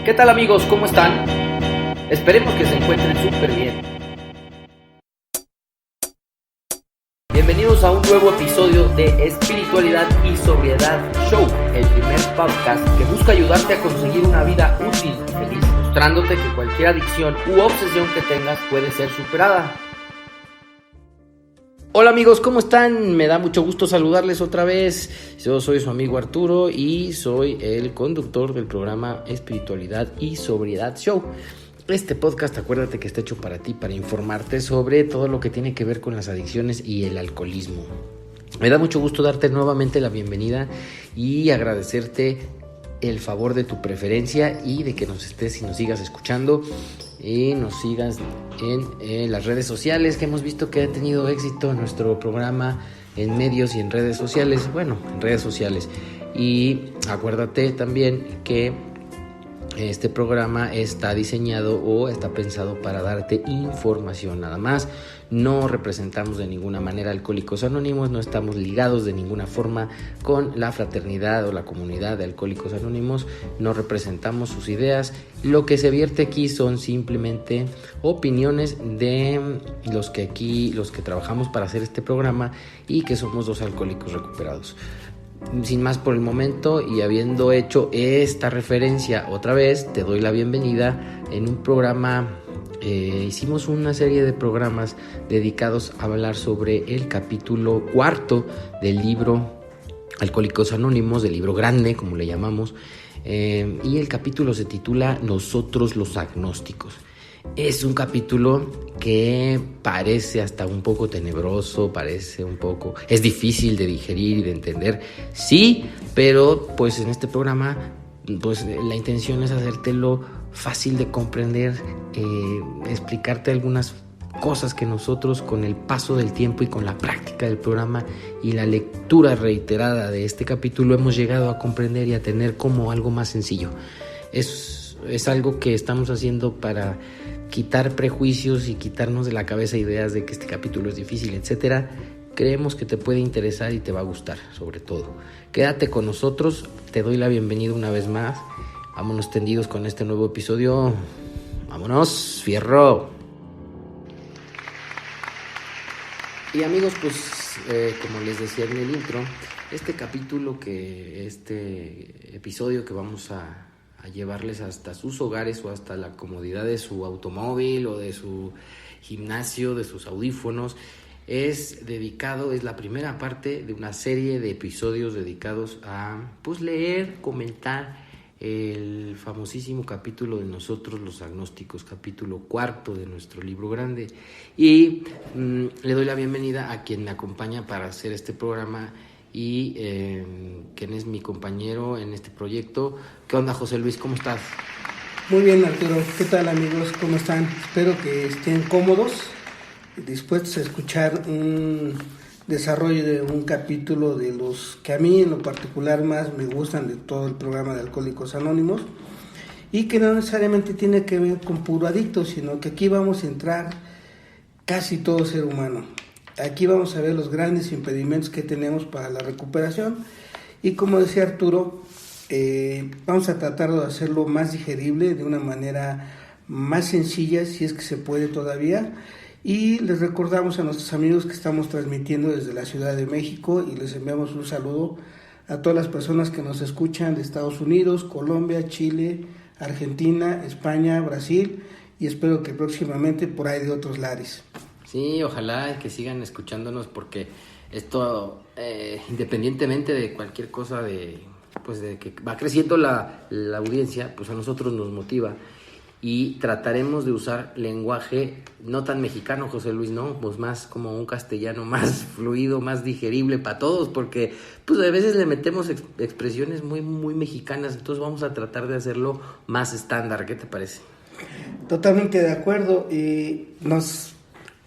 ¿Qué tal amigos? ¿Cómo están? Esperemos que se encuentren súper bien. Bienvenidos a un nuevo episodio de Espiritualidad y Sobriedad Show, el primer podcast que busca ayudarte a conseguir una vida útil y feliz, mostrándote que cualquier adicción u obsesión que tengas puede ser superada. Hola amigos, ¿cómo están? Me da mucho gusto saludarles otra vez. Yo soy su amigo Arturo y soy el conductor del programa Espiritualidad y Sobriedad Show. Este podcast, acuérdate que está hecho para ti, para informarte sobre todo lo que tiene que ver con las adicciones y el alcoholismo. Me da mucho gusto darte nuevamente la bienvenida y agradecerte el favor de tu preferencia y de que nos estés y nos sigas escuchando y nos sigas en las redes sociales, que hemos visto que ha tenido éxito nuestro programa en medios y en redes sociales. Bueno, en redes sociales. Y acuérdate también que este programa está diseñado o está pensado para darte información nada más. No representamos de ninguna manera Alcohólicos Anónimos, no estamos ligados de ninguna forma con la fraternidad o la comunidad de Alcohólicos Anónimos, no representamos sus ideas. Lo que se vierte aquí son simplemente opiniones de los que trabajamos para hacer este programa y que somos dos alcohólicos recuperados. Sin más por el momento, y habiendo hecho esta referencia otra vez, te doy la bienvenida en un programa. Hicimos una serie de programas dedicados a hablar sobre el capítulo 4 del libro Alcohólicos Anónimos, del libro grande, como le llamamos, y el capítulo se titula Nosotros los Agnósticos. Es un capítulo que parece hasta un poco tenebroso, es difícil de digerir y de entender, sí, pero pues en este programa pues la intención es hacértelo fácil de comprender, explicarte algunas cosas que nosotros con el paso del tiempo y con la práctica del programa y la lectura reiterada de este capítulo hemos llegado a comprender y a tener como algo más sencillo. Es algo que estamos haciendo para quitar prejuicios y quitarnos de la cabeza ideas de que este capítulo es difícil, etcétera. Creemos que te puede interesar y te va a gustar, sobre todo. Quédate con nosotros, te doy la bienvenida una vez más. Vámonos tendidos con este nuevo episodio. ¡Vámonos, fierro! Y amigos, pues como les decía en el intro, este episodio que vamos a llevarles hasta sus hogares o hasta la comodidad de su automóvil o de su gimnasio, de sus audífonos, es la primera parte de una serie de episodios dedicados a leer, comentar el famosísimo capítulo de Nosotros los Agnósticos, capítulo 4 de nuestro libro grande. Y le doy la bienvenida a quien me acompaña para hacer este programa y quien es mi compañero en este proyecto. ¿Qué onda, José Luis? ¿Cómo estás? Muy bien, Arturo. ¿Qué tal, amigos? ¿Cómo están? Espero que estén cómodos y dispuestos a escuchar un desarrollo de un capítulo de los que a mí en lo particular más me gustan de todo el programa de Alcohólicos Anónimos, y que no necesariamente tiene que ver con puro adicto, sino que aquí vamos a entrar casi todo ser humano. Aquí vamos a ver los grandes impedimentos que tenemos para la recuperación y, como decía Arturo, vamos a tratar de hacerlo más digerible, de una manera más sencilla, si es que se puede todavía. Y les recordamos a nuestros amigos que estamos transmitiendo desde la Ciudad de México y les enviamos un saludo a todas las personas que nos escuchan de Estados Unidos, Colombia, Chile, Argentina, España, Brasil, y espero que próximamente por ahí de otros lares. Sí, ojalá que sigan escuchándonos, porque esto, independientemente de cualquier cosa, de que va creciendo la audiencia, pues a nosotros nos motiva. Y trataremos de usar lenguaje no tan mexicano, José Luis, ¿no? Pues más como un castellano más fluido, más digerible para todos, porque pues a veces le metemos expresiones muy, muy mexicanas, entonces vamos a tratar de hacerlo más estándar. ¿Qué te parece? Totalmente de acuerdo, y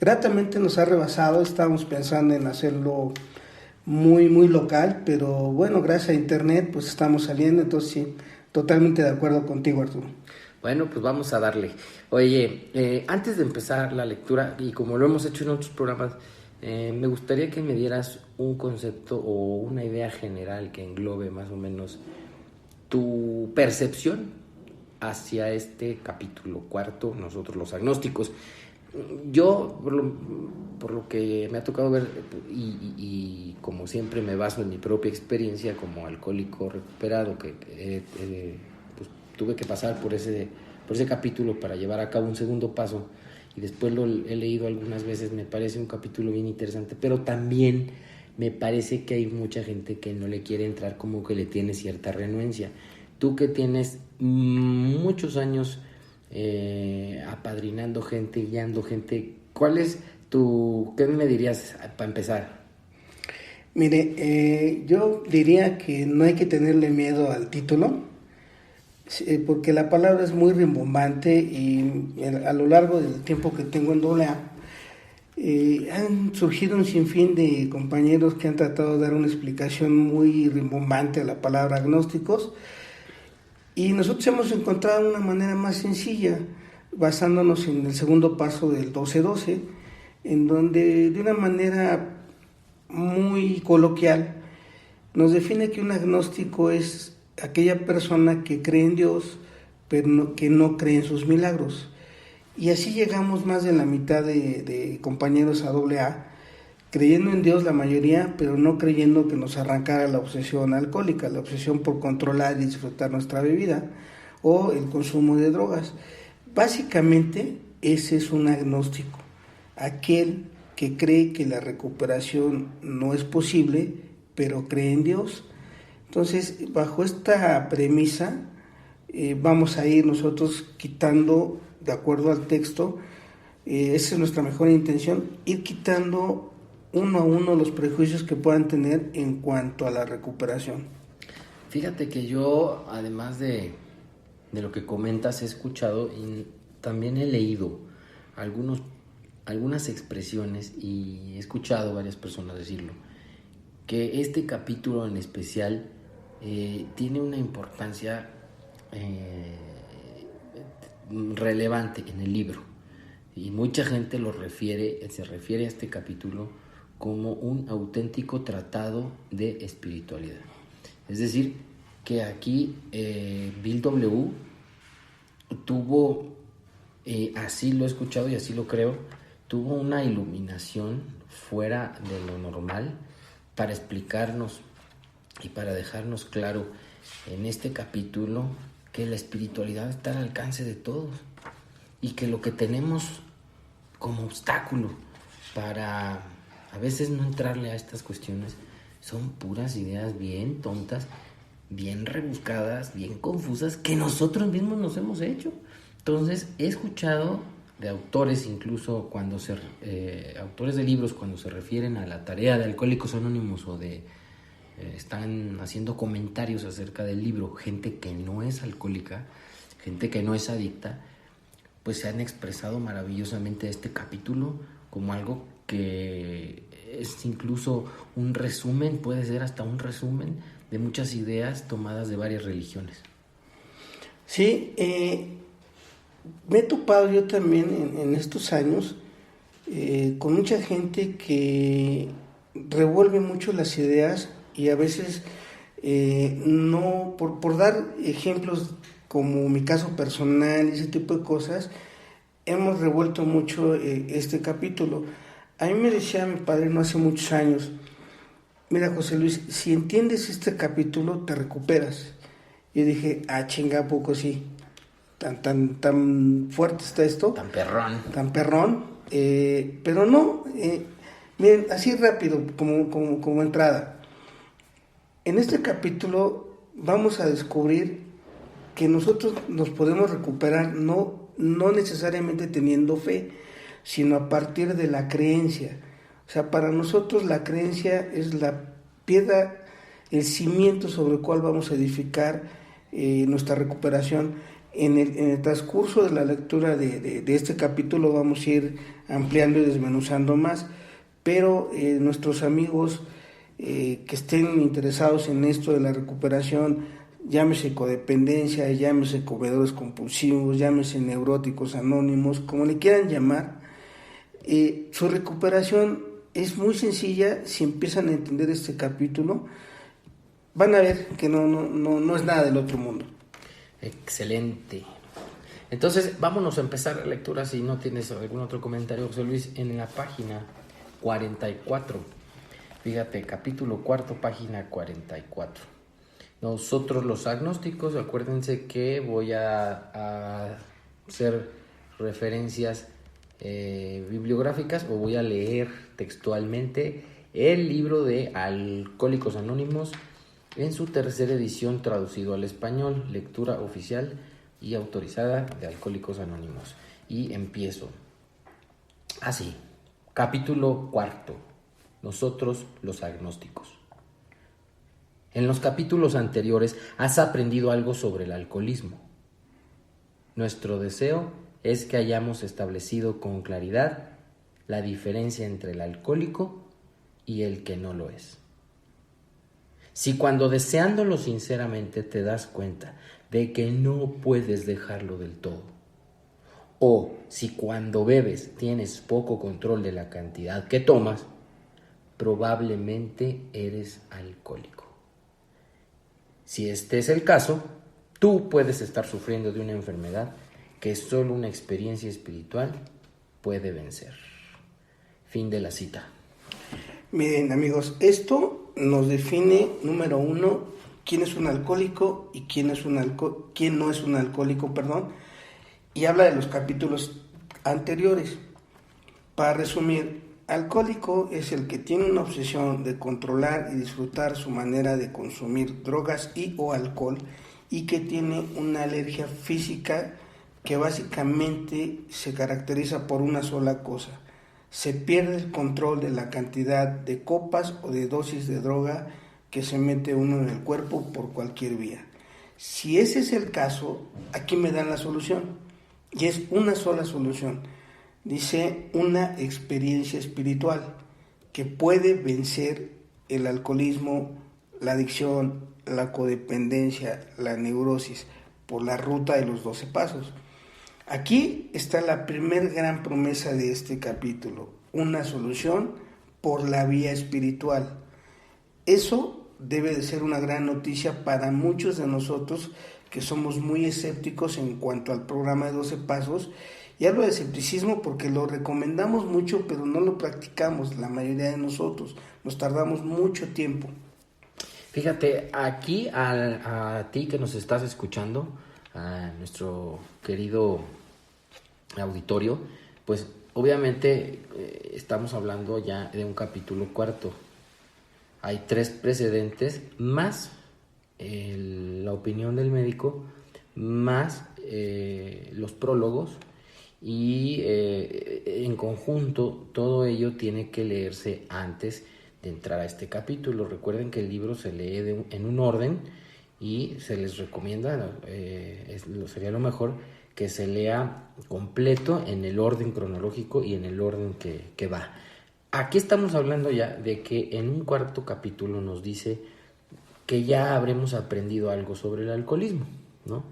gratamente nos ha rebasado. Estábamos pensando en hacerlo muy, muy local, pero bueno, gracias a internet pues estamos saliendo, entonces sí, totalmente de acuerdo contigo, Arturo. Bueno, pues vamos a darle. Oye, antes de empezar la lectura, y como lo hemos hecho en otros programas, me gustaría que me dieras un concepto o una idea general que englobe más o menos tu percepción hacia este capítulo cuarto, nosotros los agnósticos. Yo, por lo que me ha tocado ver, y como siempre me baso en mi propia experiencia como alcohólico recuperado, que pues, tuve que pasar por ese capítulo para llevar a cabo un segundo paso, y después lo he leído algunas veces. Me parece un capítulo bien interesante, pero también me parece que hay mucha gente que no le quiere entrar, como que le tiene cierta renuencia. Tú que tienes muchos años apadrinando gente, guiando gente, ¿qué me dirías para empezar? Mire, yo diría que no hay que tenerle miedo al título, porque la palabra es muy rimbombante, y a lo largo del tiempo que tengo en AA, han surgido un sinfín de compañeros que han tratado de dar una explicación muy rimbombante a la palabra agnósticos, y nosotros hemos encontrado una manera más sencilla, basándonos en el segundo paso del 12-12, en donde de una manera muy coloquial nos define que un agnóstico es aquella persona que cree en Dios, pero que no cree en sus milagros. Y así llegamos más de la mitad de compañeros a AA, creyendo en Dios la mayoría, pero no creyendo que nos arrancara la obsesión alcohólica, la obsesión por controlar y disfrutar nuestra bebida, o el consumo de drogas. Básicamente, ese es un agnóstico, aquel que cree que la recuperación no es posible, pero cree en Dios. Entonces, bajo esta premisa, vamos a ir nosotros quitando, de acuerdo al texto, esa es nuestra mejor intención, ir quitando uno a uno los prejuicios que puedan tener en cuanto a la recuperación. Fíjate que yo, además de lo que comentas, he escuchado y también he leído algunas expresiones, y he escuchado varias personas decirlo, que este capítulo en especial tiene una importancia relevante en el libro, y mucha gente se refiere a este capítulo como un auténtico tratado de espiritualidad. Es decir, que aquí Bill W. tuvo, así lo he escuchado y así lo creo, tuvo una iluminación fuera de lo normal para explicarnos y para dejarnos claro en este capítulo que la espiritualidad está al alcance de todos, y que lo que tenemos como obstáculo para a veces no entrarle a estas cuestiones son puras ideas bien tontas, bien rebuscadas, bien confusas, que nosotros mismos nos hemos hecho. Entonces, he escuchado de autores, incluso autores de libros, cuando se refieren a la tarea de Alcohólicos Anónimos, o están haciendo comentarios acerca del libro, gente que no es alcohólica, gente que no es adicta, pues se han expresado maravillosamente este capítulo como algo que es incluso un resumen, puede ser hasta un resumen de muchas ideas tomadas de varias religiones. Sí, me he topado yo también en estos años con mucha gente que revuelve mucho las ideas, y a veces no, por dar ejemplos como mi caso personal y ese tipo de cosas, hemos revuelto mucho este capítulo. A mí me decía mi padre no hace muchos años: mira, José Luis, si entiendes este capítulo te recuperas. Yo dije, chinga, ¿a poco sí? Tan fuerte está esto, tan perrón, pero no. Miren, así rápido, como entrada, en este capítulo vamos a descubrir que nosotros nos podemos recuperar no necesariamente teniendo fe, sino a partir de la creencia. O sea, para nosotros la creencia es la piedra, el cimiento sobre el cual vamos a edificar nuestra recuperación. En el transcurso de la lectura de este capítulo vamos a ir ampliando y desmenuzando más, pero nuestros amigos que estén interesados en esto de la recuperación, llámese codependencia, llámese comedores compulsivos, llámese neuróticos anónimos, como le quieran llamar, su recuperación es muy sencilla. Si empiezan a entender este capítulo, van a ver que no es nada del otro mundo. Excelente. Entonces, vámonos a empezar la lectura. Si no tienes algún otro comentario, José Luis, en la página 44. Fíjate, capítulo 4, página 44. Nosotros los agnósticos, acuérdense que voy a hacer referencias bibliográficas o voy a leer textualmente el libro de Alcohólicos Anónimos en su tercera edición traducido al español, lectura oficial y autorizada de Alcohólicos Anónimos. Y empiezo así. Capítulo 4. Nosotros los agnósticos. En los capítulos anteriores has aprendido algo sobre el alcoholismo. Nuestro deseo es que hayamos establecido con claridad la diferencia entre el alcohólico y el que no lo es. Si cuando deseándolo sinceramente te das cuenta de que no puedes dejarlo del todo, o si cuando bebes tienes poco control de la cantidad que tomas, probablemente eres alcohólico. Si este es el caso, tú puedes estar sufriendo de una enfermedad que solo una experiencia espiritual puede vencer. Fin de la cita. Miren, amigos, esto nos define, número 1, quién es un alcohólico y quién no es un alcohólico, y habla de los capítulos anteriores. Para resumir, alcohólico es el que tiene una obsesión de controlar y disfrutar su manera de consumir drogas y o alcohol, y que tiene una alergia física que básicamente se caracteriza por una sola cosa: se pierde el control de la cantidad de copas o de dosis de droga que se mete uno en el cuerpo por cualquier vía. Si ese es el caso, aquí me dan la solución, y es una sola solución. Dice, una experiencia espiritual que puede vencer el alcoholismo, la adicción, la codependencia, la neurosis, por la ruta de los 12 pasos. Aquí está la primer gran promesa de este capítulo: una solución por la vía espiritual. Eso debe de ser una gran noticia para muchos de nosotros que somos muy escépticos en cuanto al programa de 12 pasos. Y hablo de escepticismo porque lo recomendamos mucho, pero no lo practicamos la mayoría de nosotros. Nos tardamos mucho tiempo. Fíjate, aquí a ti que nos estás escuchando, a nuestro querido auditorio, pues obviamente estamos hablando ya de un capítulo 4. Hay 3 precedentes más la opinión del médico, más los prólogos, y en conjunto todo ello tiene que leerse antes de entrar a este capítulo. Recuerden que el libro se lee en un orden y se les recomienda, sería lo mejor, que se lea completo en el orden cronológico y en el orden que va. Aquí estamos hablando ya de que en un cuarto capítulo nos dice que ya habremos aprendido algo sobre el alcoholismo, ¿no?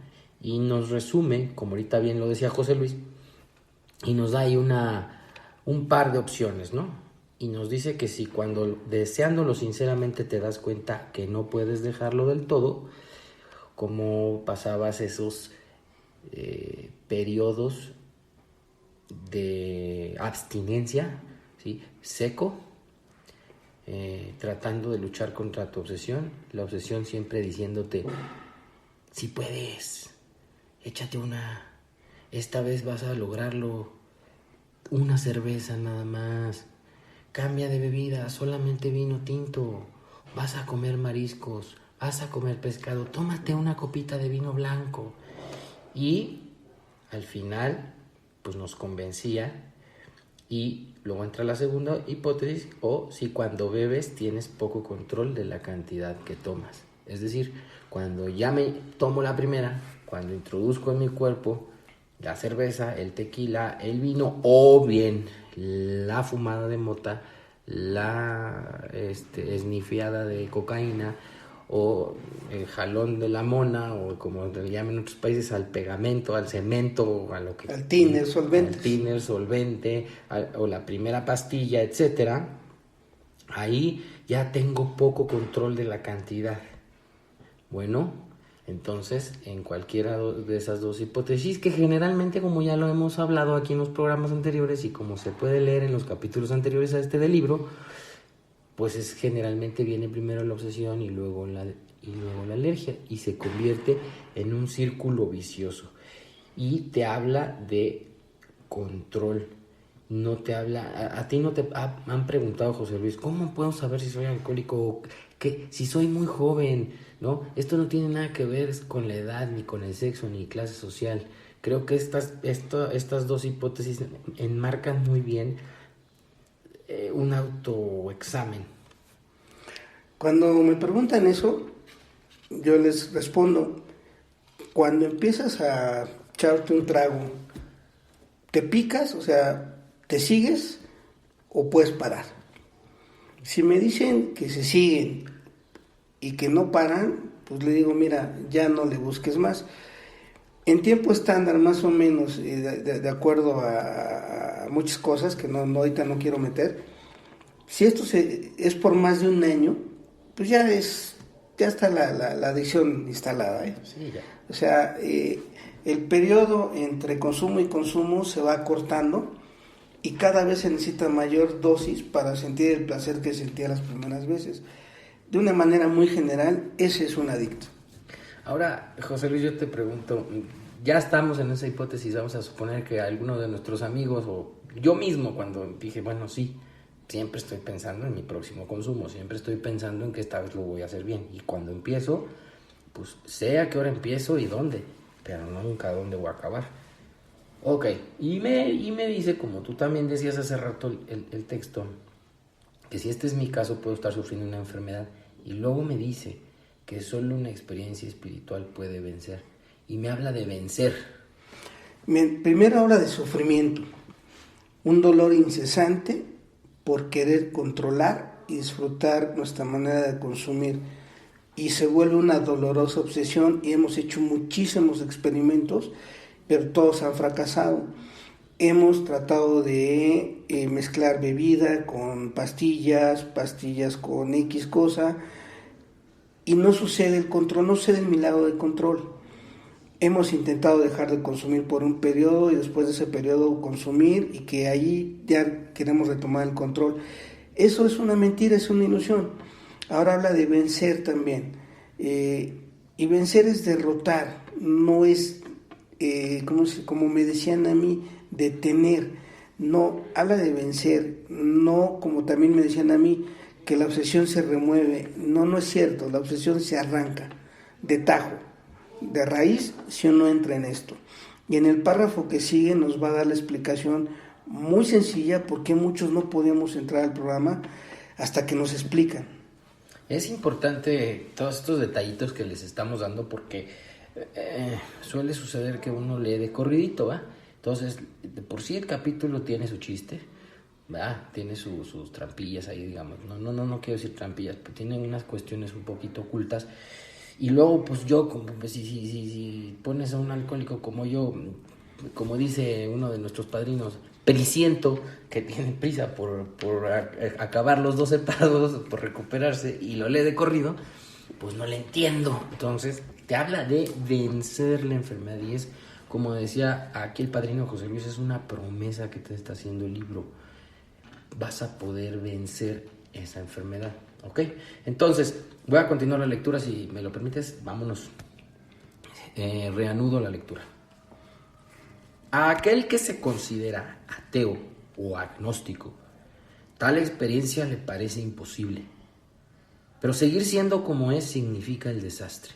Y nos resume, como ahorita bien lo decía José Luis, y nos da ahí un par de opciones, ¿no? Y nos dice que si cuando deseándolo sinceramente te das cuenta que no puedes dejarlo del todo, como pasabas esos periodos de abstinencia, ¿sí? Seco, tratando de luchar contra tu obsesión, la obsesión siempre diciéndote: si puedes, échate una, esta vez vas a lograrlo, una cerveza nada más, cambia de bebida, solamente vino tinto, vas a comer mariscos, vas a comer pescado, tómate una copita de vino blanco. Y al final pues nos convencía. Y luego entra la segunda hipótesis: o si cuando bebes tienes poco control de la cantidad que tomas. Es decir, cuando ya me tomo la primera, cuando introduzco en mi cuerpo la cerveza, el tequila, el vino, o bien la fumada de mota, la esnifiada de cocaína, o el jalón de la mona, o como le llaman en otros países, al pegamento, al cemento, a lo que al tiner solvente, o la primera pastilla, etcétera. Ahí ya tengo poco control de la cantidad. Bueno, Entonces, en cualquiera de esas dos hipótesis, que generalmente, como ya lo hemos hablado aquí en los programas anteriores y como se puede leer en los capítulos anteriores a este del libro, pues generalmente viene primero la obsesión y luego la alergia, y se convierte en un círculo vicioso. Y te habla de control. No te habla, a ti no te han preguntado, José Luis, ¿cómo puedo saber si soy alcohólico? Si soy muy joven, ¿no? Esto no tiene nada que ver con la edad, ni con el sexo, ni clase social. Creo que estas dos hipótesis enmarcan muy bien un autoexamen. Cuando me preguntan eso, yo les respondo, cuando empiezas a echarte un trago, ¿te picas? O sea, ¿te sigues o puedes parar? Si me dicen que se siguen y que no paran, pues le digo, mira, ya no le busques más. En tiempo estándar, más o menos, de acuerdo a muchas cosas que ahorita no quiero meter, si esto es por más de un año, pues ya está la adicción instalada, ¿eh? Sí, ya. O sea, el periodo entre consumo y consumo se va acortando y cada vez se necesita mayor dosis para sentir el placer que sentía las primeras veces. De una manera muy general, ese es un adicto. Ahora, José Luis, yo te pregunto, ya estamos en esa hipótesis, vamos a suponer que alguno de nuestros amigos o yo mismo, cuando dije, bueno, sí, siempre estoy pensando en mi próximo consumo, siempre estoy pensando en que esta vez lo voy a hacer bien, y cuando empiezo, pues sé a qué hora empiezo y dónde, pero nunca dónde voy a acabar. Ok, y me dice, como tú también decías hace rato el texto, que si este es mi caso puedo estar sufriendo una enfermedad, y luego me dice que solo una experiencia espiritual puede vencer, y me habla de vencer. Primero habla de sufrimiento, un dolor incesante por querer controlar y disfrutar nuestra manera de consumir, y se vuelve una dolorosa obsesión, y hemos hecho muchísimos experimentos, pero todos han fracasado. Hemos tratado de mezclar bebida con pastillas con X cosa, y no sucede el control, no sucede el milagro del control. Hemos intentado dejar de consumir por un periodo y después de ese periodo consumir, y que ahí ya queremos retomar el control. Eso es una mentira, es una ilusión. Ahora habla de vencer también, y vencer es derrotar, no es como me decían a mí, detener. No, habla de vencer, no como también me decían a mí, que la obsesión se remueve. No es cierto, la obsesión se arranca de tajo, de raíz, si uno entra en esto. Y en el párrafo que sigue nos va a dar la explicación muy sencilla por qué muchos no podemos entrar al programa hasta que nos explican. Es importante todos estos detallitos que les estamos dando, porque suele suceder que uno lee de corridito, ¿va? Entonces, de por sí el capítulo tiene su chiste, ¿va? Tiene sus trampillas ahí, digamos. No quiero decir trampillas, pero tiene unas cuestiones un poquito ocultas. Y luego, pues yo, como si pones a un alcohólico como yo, como dice uno de nuestros padrinos, prisiento, que tiene prisa por acabar los 12 pasos, por recuperarse, y lo lee de corrido, pues no le entiendo. Entonces, te habla de vencer la enfermedad, y es, como decía aquí el padrino José Luis, es una promesa que te está haciendo el libro. Vas a poder vencer esa enfermedad, ¿ok? Entonces, voy a continuar la lectura, si me lo permites. Vámonos. Reanudo la lectura. A aquel que se considera ateo o agnóstico, tal experiencia le parece imposible. Pero seguir siendo como es significa el desastre.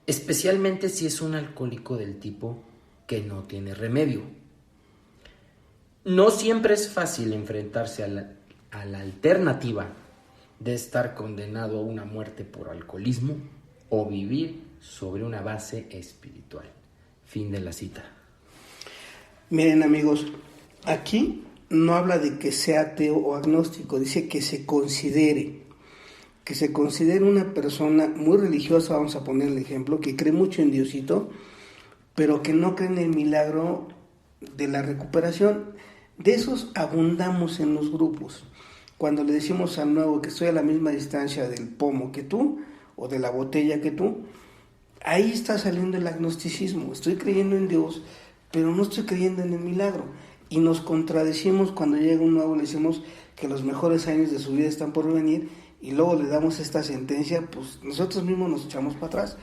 Especialmente si es un alcohólico del tipo que no tiene remedio. No siempre es fácil enfrentarse a la alternativa de estar condenado a una muerte por alcoholismo o vivir sobre una base espiritual. Fin de la cita. Miren, amigos, aquí no habla de que sea ateo o agnóstico, dice que se considere una persona muy religiosa, vamos a poner el ejemplo, que cree mucho en Diosito, pero que no cree en el milagro de la recuperación. De esos abundamos en los grupos. Cuando le decimos al nuevo que estoy a la misma distancia del pomo que tú, o de la botella que tú, Ahí está saliendo el agnosticismo. Estoy creyendo en Dios, pero no estoy creyendo en el milagro. Y nos contradecimos cuando llega un nuevo, le decimos que los mejores años de su vida están por venir, y luego le damos esta sentencia, pues nosotros mismos nos echamos para atrás.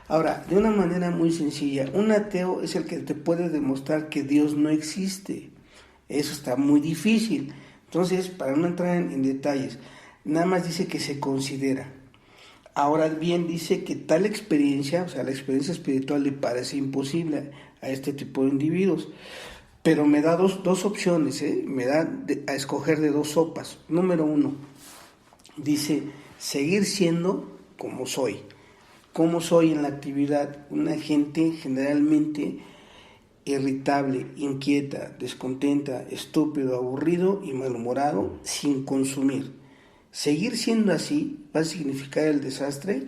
Ahora, de una manera muy sencilla, un ateo es el que te puede demostrar que Dios no existe. Eso está muy difícil. Entonces, para no entrar en detalles, nada más dice que se considera. Ahora bien, dice que tal experiencia, o sea, la experiencia espiritual le parece imposible a este tipo de individuos. Pero me da dos opciones, me da a escoger de dos sopas. Número 1, dice, seguir siendo como soy. Como soy en la actividad, una gente generalmente irritable, inquieta, descontenta, estúpido, aburrido y malhumorado, sin consumir. Seguir siendo así va a significar el desastre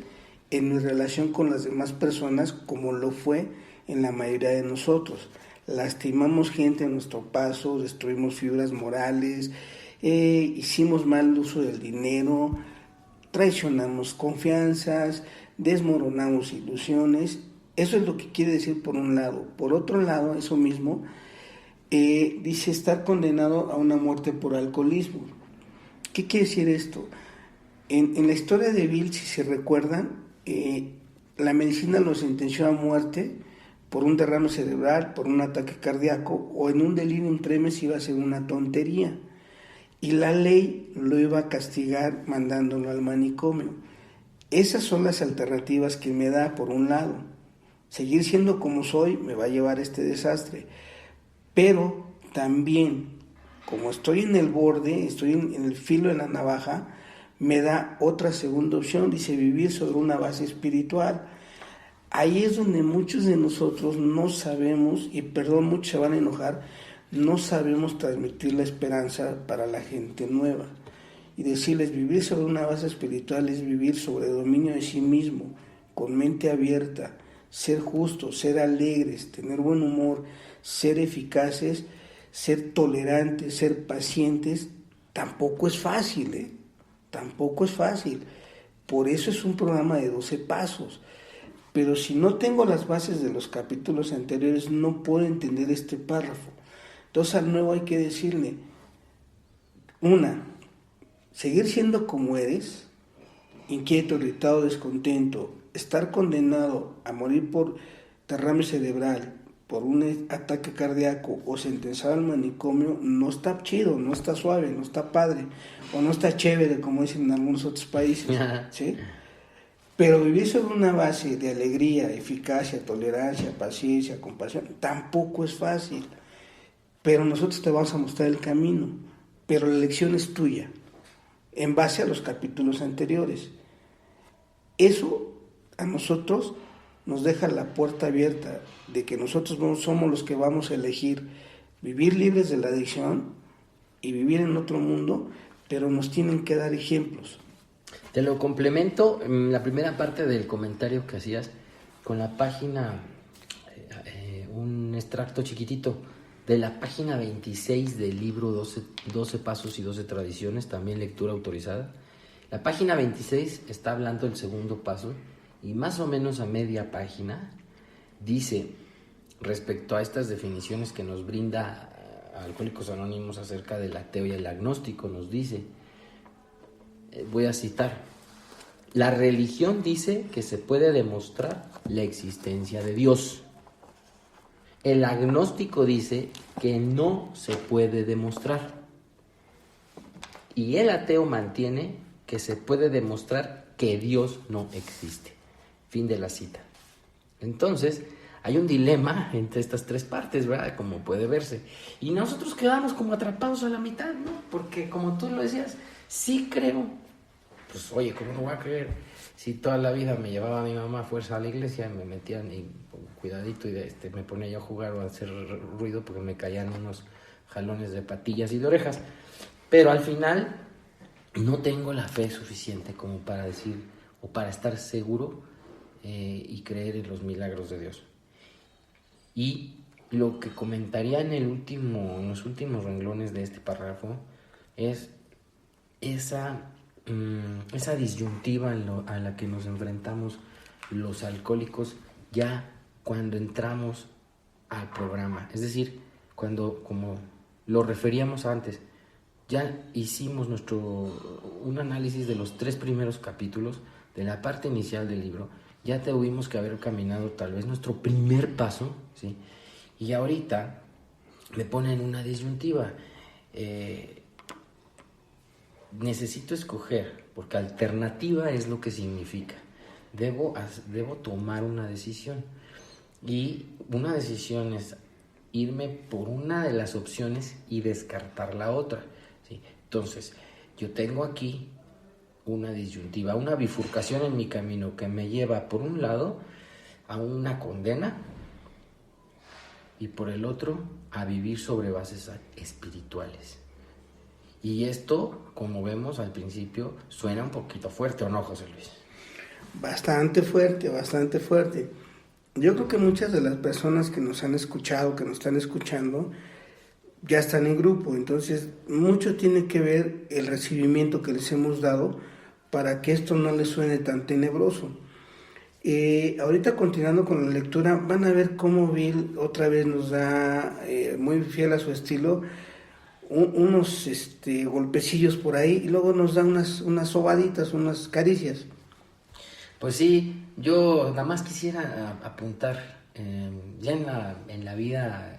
en mi relación con las demás personas, como lo fue en la mayoría de nosotros. Lastimamos gente a nuestro paso, destruimos fibras morales, hicimos mal uso del dinero, traicionamos confianzas, desmoronamos ilusiones. Eso es lo que quiere decir por un lado. Por otro lado, eso mismo, dice estar condenado a una muerte por alcoholismo. ¿Qué quiere decir esto? En la historia de Bill, si se recuerdan, la medicina lo sentenció a muerte por un derrame cerebral, por un ataque cardíaco o en un delirium tremens. Iba a ser una tontería. Y la ley lo iba a castigar mandándolo al manicomio. Esas son las alternativas que me da. Por un lado, seguir siendo como soy me va a llevar a este desastre. Pero también, como estoy en el borde, estoy en el filo de la navaja, me da otra segunda opción. Dice vivir sobre una base espiritual. Ahí es donde muchos de nosotros no sabemos, y perdón, muchos se van a enojar, no sabemos transmitir la esperanza para la gente nueva. Y decirles, vivir sobre una base espiritual es vivir sobre dominio de sí mismo, con mente abierta, ser justos, ser alegres, tener buen humor, ser eficaces, ser tolerantes, ser pacientes. Tampoco es fácil, tampoco es fácil. Por eso es un programa de 12 pasos. Pero si no tengo las bases de los capítulos anteriores, no puedo entender este párrafo. Entonces al nuevo hay que decirle, seguir siendo como eres, inquieto, irritado, descontento, estar condenado a morir por derrame cerebral, por un ataque cardíaco o sentenciado al manicomio, no está chido, no está suave, no está padre, o no está chévere, como dicen en algunos otros países, ¿sí? Pero vivir sobre una base de alegría, eficacia, tolerancia, paciencia, compasión, tampoco es fácil. Pero nosotros te vamos a mostrar el camino, pero la elección es tuya, en base a los capítulos anteriores. Eso a nosotros nos deja la puerta abierta de que nosotros somos los que vamos a elegir vivir libres de la adicción y vivir en otro mundo, pero nos tienen que dar ejemplos. Te lo complemento, la primera parte del comentario que hacías con la página, un extracto chiquitito de la página 26 del libro 12 Pasos y 12 Tradiciones, también lectura autorizada. La página 26 está hablando del segundo paso y más o menos a media página dice, respecto a estas definiciones que nos brinda Alcohólicos Anónimos acerca del ateo y el agnóstico, nos dice, voy a citar, la religión dice que se puede demostrar la existencia de Dios. El agnóstico dice que no se puede demostrar. Y el ateo mantiene que se puede demostrar que Dios no existe. Fin de la cita. Entonces, hay un dilema entre estas tres partes, ¿verdad? Como puede verse. Y nosotros quedamos como atrapados a la mitad, ¿no? Porque como tú lo decías, sí creo. Pues oye, ¿cómo no voy a creer? Si toda la vida me llevaba mi mamá a fuerza a la iglesia, me metían y cuidadito y me ponía yo a jugar o a hacer ruido porque me caían unos jalones de patillas y de orejas. Pero al final no tengo la fe suficiente como para decir o para estar seguro y creer en los milagros de Dios. Y lo que comentaría en los últimos renglones de este párrafo es esa disyuntiva a la que nos enfrentamos los alcohólicos ya cuando entramos al programa. Es decir, cuando, como lo referíamos antes, ya hicimos un análisis de los 3 primeros capítulos, de la parte inicial del libro, ya tuvimos que haber caminado tal vez nuestro primer paso, ¿sí? Y ahorita me ponen una disyuntiva. Necesito escoger, porque alternativa es lo que significa. Debo tomar una decisión. Y una decisión es irme por una de las opciones y descartar la otra, ¿sí? Entonces, yo tengo aquí una disyuntiva, una bifurcación en mi camino que me lleva por un lado a una condena y por el otro a vivir sobre bases espirituales. Y esto, como vemos al principio, suena un poquito fuerte, ¿o no, José Luis? Bastante fuerte, bastante fuerte. Yo creo que muchas de las personas que nos han escuchado, que nos están escuchando, ya están en grupo. Entonces, mucho tiene que ver el recibimiento que les hemos dado para que esto no les suene tan tenebroso. Ahorita continuando con la lectura, van a ver cómo Bill otra vez nos da, muy fiel a su estilo, unos golpecillos por ahí y luego nos da unas sobaditas, unas caricias. Pues sí, yo nada más quisiera apuntar, ya en la vida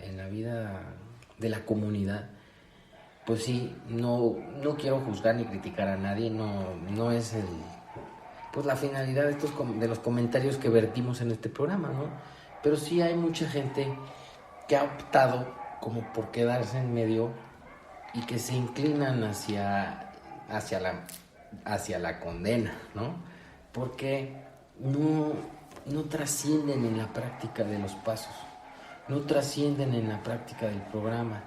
de la comunidad, pues sí, no quiero juzgar ni criticar a nadie, no es pues la finalidad de los comentarios que vertimos en este programa, ¿no? Pero sí hay mucha gente que ha optado como por quedarse en medio y que se inclinan hacia la condena, ¿no? Porque no trascienden en la práctica de los pasos, no trascienden en la práctica del programa.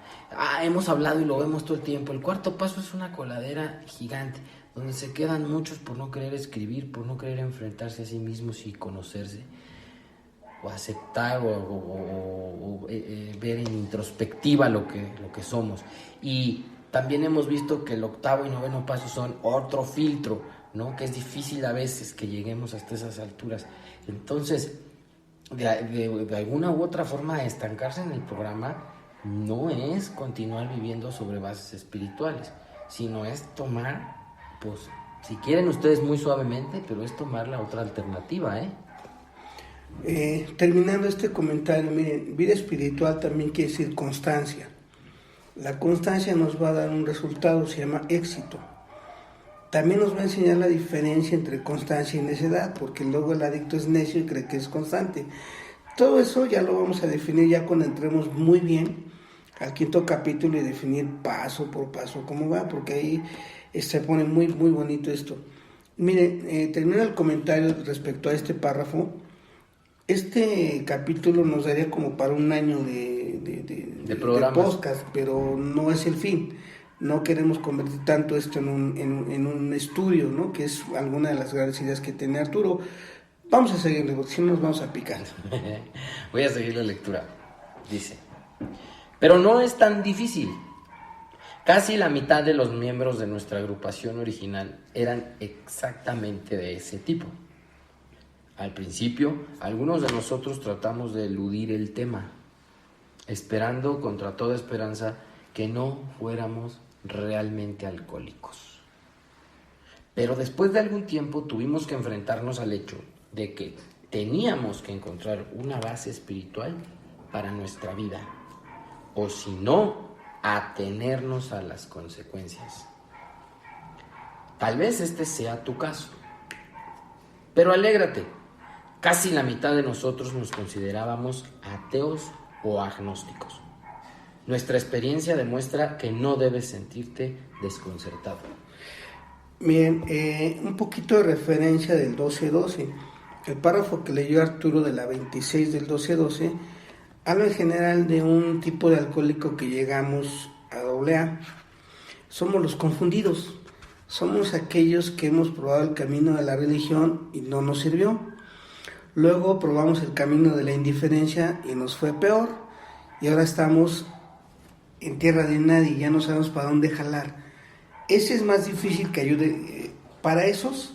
Hemos hablado y lo vemos todo el tiempo, el cuarto paso es una coladera gigante, donde se quedan muchos por no querer escribir, por no querer enfrentarse a sí mismos y conocerse, o aceptar o ver en introspectiva lo que somos. Y también hemos visto que el 8º y 9º paso son otro filtro, ¿no? Que es difícil a veces que lleguemos hasta esas alturas. Entonces, de alguna u otra forma, estancarse en el programa no es continuar viviendo sobre bases espirituales, sino es tomar, pues, si quieren ustedes muy suavemente, pero es tomar la otra alternativa, Terminando este comentario, miren, vida espiritual también quiere decir constancia. La constancia nos va a dar un resultado, se llama éxito. También nos va a enseñar la diferencia entre constancia y necedad, porque luego el adicto es necio y cree que es constante. Todo eso ya lo vamos a definir ya cuando entremos muy bien al 5º capítulo y definir paso por paso cómo va, porque ahí se pone muy, muy bonito esto. Miren, termina el comentario respecto a este párrafo. Este capítulo nos daría como para un año de podcast, pero no es el fin. No queremos convertir tanto esto en un estudio, ¿no? Que es alguna de las grandes ideas que tiene Arturo. Vamos a seguirle, porque si no nos vamos a picar. Voy a seguir la lectura. Dice: pero no es tan difícil. Casi la mitad de los miembros de nuestra agrupación original eran exactamente de ese tipo. Al principio, algunos de nosotros tratamos de eludir el tema, esperando contra toda esperanza que no fuéramos realmente alcohólicos. Pero después de algún tiempo tuvimos que enfrentarnos al hecho de que teníamos que encontrar una base espiritual para nuestra vida, o si no, atenernos a las consecuencias. Tal vez este sea tu caso, pero alégrate. Casi la mitad de nosotros nos considerábamos ateos o agnósticos. Nuestra experiencia demuestra que no debes sentirte desconcertado. Bien, un poquito de referencia del 12-12. El párrafo que leyó Arturo de la 26 del 12-12 habla en general de un tipo de alcohólico que llegamos a AA. Somos los confundidos. Somos aquellos que hemos probado el camino de la religión y no nos sirvió. Luego probamos el camino de la indiferencia y nos fue peor. Y ahora estamos en tierra de nadie y ya no sabemos para dónde jalar. Ese es más difícil que ayude. Para esos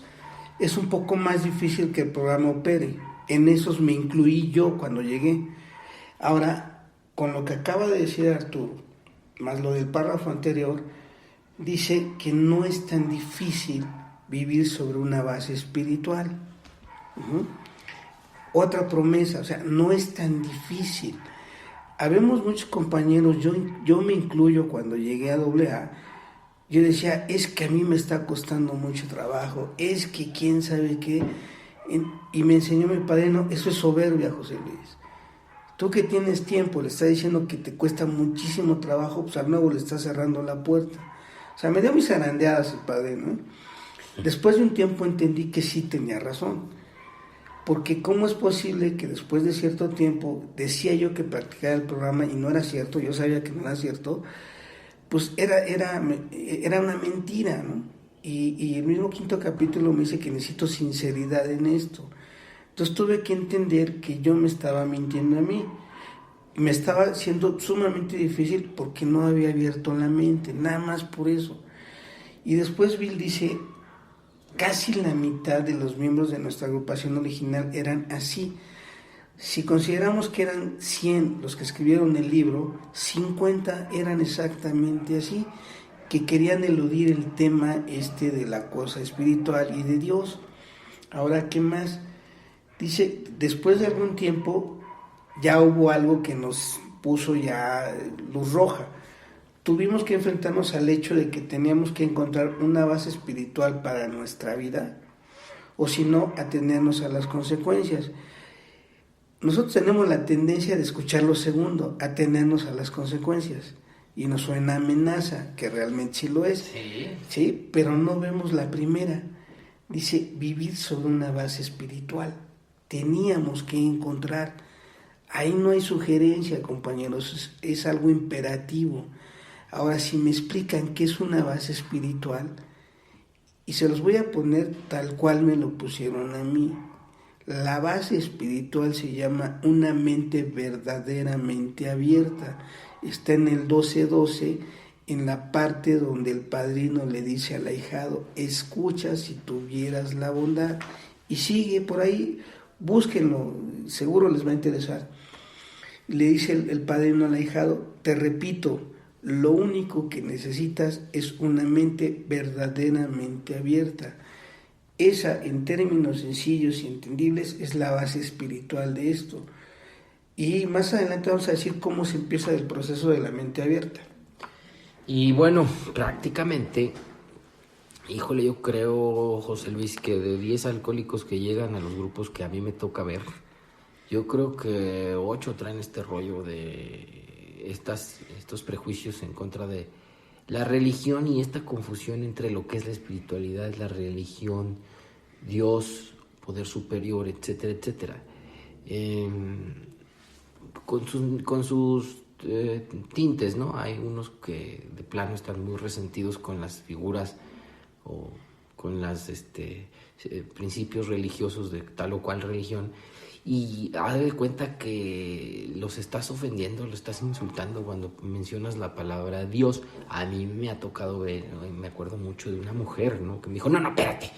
es un poco más difícil que el programa opere. En esos me incluí yo cuando llegué. Ahora, con lo que acaba de decir Arturo, más lo del párrafo anterior, dice que no es tan difícil vivir sobre una base espiritual. Otra promesa, o sea, no es tan difícil. Habemos muchos compañeros, yo me incluyo cuando llegué a AA, yo decía, es que a mí me está costando mucho trabajo, es que quién sabe qué, y me enseñó mi padrino, eso es soberbia, José Luis. Tú que tienes tiempo, le estás diciendo que te cuesta muchísimo trabajo, pues al nuevo le estás cerrando la puerta. O sea, me dio mis zarandeadas el padrino, ¿eh? Después de un tiempo entendí que sí tenía razón, porque cómo es posible que después de cierto tiempo decía yo que practicaba el programa y no era cierto, yo sabía que no era cierto, pues era una mentira, ¿no? Y el mismo quinto capítulo me dice que necesito sinceridad en esto. Entonces tuve que entender que yo me estaba mintiendo a mí. Me estaba siendo sumamente difícil porque no había abierto la mente, nada más por eso. Y después Bill dice, casi la mitad de los miembros de nuestra agrupación original eran así. Si consideramos que eran 100 los que escribieron el libro, 50 eran exactamente así, que querían eludir el tema de la cosa espiritual y de Dios. Ahora, ¿qué más? Dice, después de algún tiempo ya hubo algo que nos puso ya luz roja. Tuvimos que enfrentarnos al hecho de que teníamos que encontrar una base espiritual para nuestra vida, o si no, atenernos a las consecuencias. Nosotros tenemos la tendencia de escuchar lo segundo, atenernos a las consecuencias, y nos suena amenaza, que realmente sí lo es, sí, pero no vemos la primera. Dice, vivir sobre una base espiritual. Teníamos que encontrar, ahí no hay sugerencia, compañeros, es algo imperativo. Ahora, si me explican qué es una base espiritual, y se los voy a poner tal cual me lo pusieron a mí, la base espiritual se llama una mente verdaderamente abierta. Está en el 12:12, en la parte donde el padrino le dice al ahijado, escucha si tuvieras la bondad, y sigue por ahí, búsquenlo, seguro les va a interesar. Le dice el padrino al ahijado, te repito, lo único que necesitas es una mente verdaderamente abierta. Esa, en términos sencillos y entendibles, es la base espiritual de esto. Y más adelante vamos a decir cómo se empieza el proceso de la mente abierta. Y bueno, prácticamente, híjole, yo creo, José Luis, que de 10 alcohólicos que llegan a los grupos que a mí me toca ver, yo creo que 8 traen este rollo de estos prejuicios en contra de la religión y esta confusión entre lo que es la espiritualidad, la religión, Dios, poder superior, etcétera, etcétera. Con sus tintes, ¿no? Hay unos que de plano están muy resentidos con las figuras o con los principios religiosos de tal o cual religión, y haz de cuenta que los estás ofendiendo, los estás insultando cuando mencionas la palabra Dios. A mí me ha tocado ver, ¿no? Me acuerdo mucho de una mujer, ¿no? Que me dijo, no, espérate,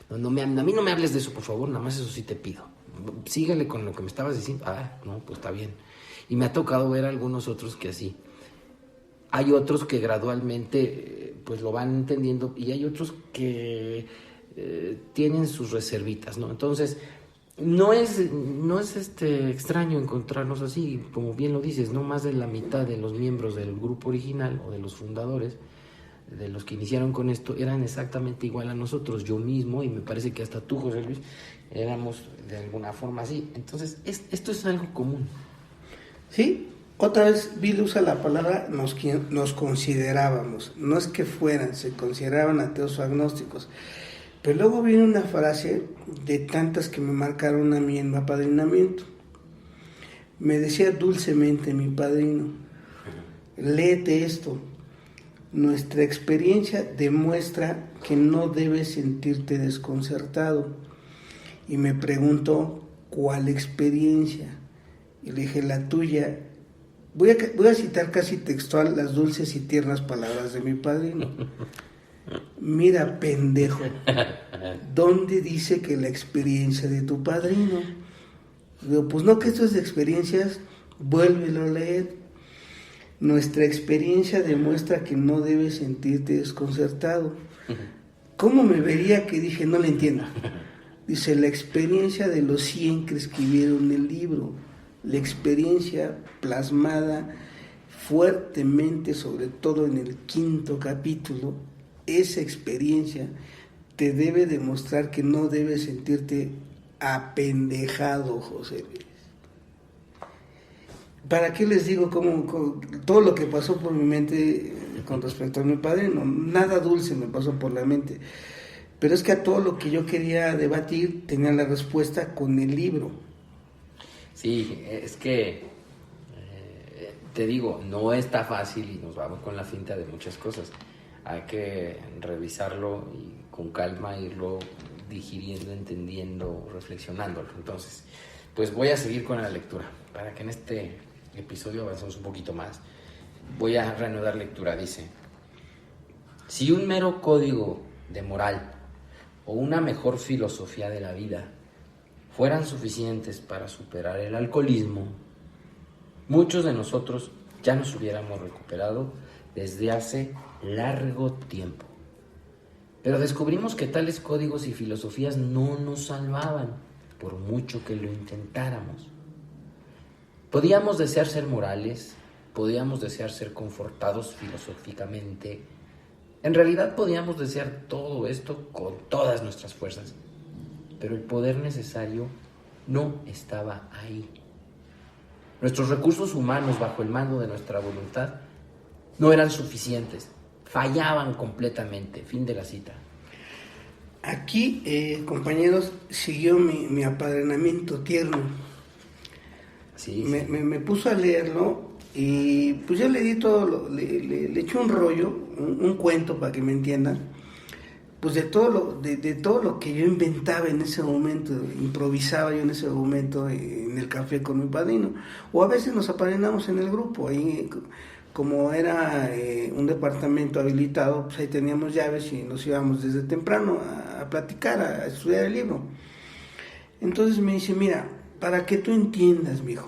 a mí no me hables de eso, por favor, nada más eso sí te pido, sígale con lo que me estabas diciendo. No, pues está bien. Y me ha tocado ver algunos otros que así. Hay otros que gradualmente pues lo van entendiendo, y hay otros que tienen sus reservitas, ¿no? Entonces, no es extraño encontrarnos así, como bien lo dices, no más de la mitad de los miembros del grupo original o de los fundadores, de los que iniciaron con esto, eran exactamente igual a nosotros, yo mismo, y me parece que hasta tú, José Luis, éramos de alguna forma así. Entonces, esto es algo común. Sí, otra vez Bill usa la palabra nos considerábamos, no es que fueran, se consideraban ateos o agnósticos. Pero luego viene una frase de tantas que me marcaron a mí en mi apadrinamiento. Me decía dulcemente mi padrino, léete esto. Nuestra experiencia demuestra que no debes sentirte desconcertado. Y me preguntó, ¿cuál experiencia? Y le dije, la tuya. Voy a citar casi textual las dulces y tiernas palabras de mi padrino. Mira, pendejo, ¿dónde dice que la experiencia de tu padrino? Digo, pues no, que esto es de experiencias, vuélvelo a leer. Nuestra experiencia demuestra que no debes sentirte desconcertado. ¿Cómo me vería que dije, no le entiendo? Dice, la experiencia de los 100 que escribieron el libro, la experiencia plasmada fuertemente, sobre todo en el 5º capítulo, esa experiencia te debe demostrar que no debes sentirte apendejado, José Luis. ¿Para qué les digo cómo todo lo que pasó por mi mente con respecto a mi padre? No, nada dulce me pasó por la mente. Pero es que a todo lo que yo quería debatir tenía la respuesta con el libro. Sí, es que te digo, no está fácil y nos vamos con la finta de muchas cosas. Hay que revisarlo y con calma irlo digiriendo, entendiendo, reflexionándolo. Entonces, pues voy a seguir con la lectura para que en este episodio avancemos un poquito más. Voy a reanudar lectura. Dice: si un mero código de moral o una mejor filosofía de la vida fueran suficientes para superar el alcoholismo, muchos de nosotros ya nos hubiéramos recuperado desde hace largo tiempo. Pero descubrimos que tales códigos y filosofías no nos salvaban, por mucho que lo intentáramos. Podíamos desear ser morales, podíamos desear ser confortados filosóficamente. En realidad podíamos desear todo esto con todas nuestras fuerzas, pero el poder necesario no estaba ahí. Nuestros recursos humanos bajo el mando de nuestra voluntad no eran suficientes, fallaban completamente. Fin de la cita. Aquí, compañeros, siguió mi apadrinamiento tierno. Sí, me puso a leerlo y pues yo le di todo, le eché un rollo, un cuento para que me entiendan, pues de todo lo que yo inventaba en ese momento, improvisaba yo en ese momento en el café con mi padrino, o a veces nos apadrinamos en el grupo, ahí como era un departamento habilitado, pues ahí teníamos llaves y nos íbamos desde temprano a platicar, a estudiar el libro. Entonces me dice, mira, para que tú entiendas, mijo,